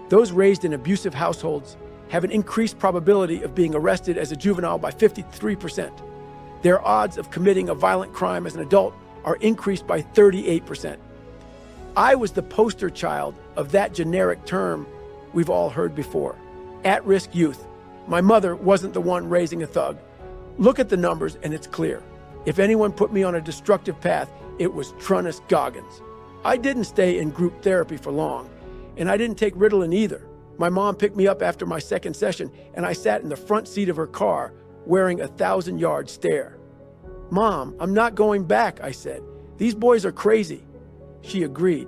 Those raised in abusive households have an increased probability of being arrested as a juvenile by 53%. Their odds of committing a violent crime as an adult are increased by 38%. I was the poster child of that generic term we've all heard before, at-risk youth. My mother wasn't the one raising a thug. Look at the numbers and it's clear. If anyone put me on a destructive path, it was Trunnis Goggins. I didn't stay in group therapy for long, and I didn't take Ritalin either. My mom picked me up after my second session, and I sat in the front seat of her car wearing a 1,000-yard stare. "Mom, I'm not going back," I said. "These boys are crazy." She agreed.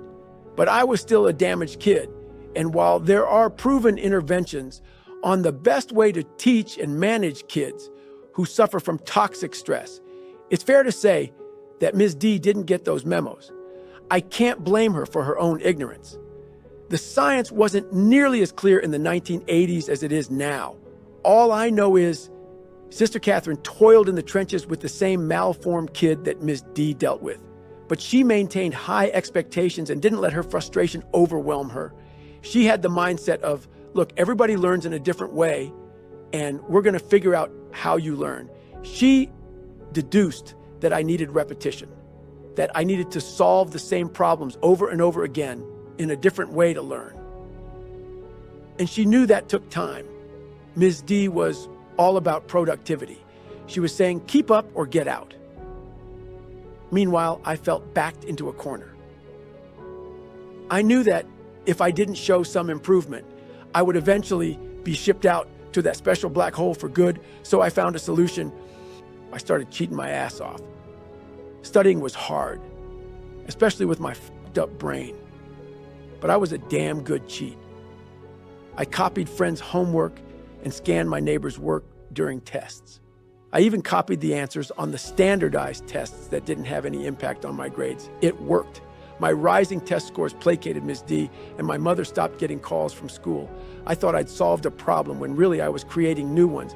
But I was still a damaged kid, and while there are proven interventions on the best way to teach and manage kids who suffer from toxic stress, it's fair to say that Ms. D didn't get those memos. I can't blame her for her own ignorance. The science wasn't nearly as clear in the 1980s as it is now. All I know is Sister Catherine toiled in the trenches with the same malformed kid that Ms. D dealt with. But she maintained high expectations and didn't let her frustration overwhelm her. She had the mindset of, look, everybody learns in a different way, and we're going to figure out how you learn. She deduced that I needed repetition, that I needed to solve the same problems over and over again in a different way to learn. And she knew that took time. Ms. D was all about productivity. She was saying, keep up or get out. Meanwhile, I felt backed into a corner. I knew that if I didn't show some improvement, I would eventually be shipped out to that special black hole for good, so I found a solution. I started cheating my ass off. Studying was hard, especially with my fucked up brain. But I was a damn good cheat. I copied friends' homework and scanned my neighbors' work during tests. I even copied the answers on the standardized tests that didn't have any impact on my grades. It worked. My rising test scores placated Ms. D, and my mother stopped getting calls from school. I thought I'd solved a problem when really I was creating new ones.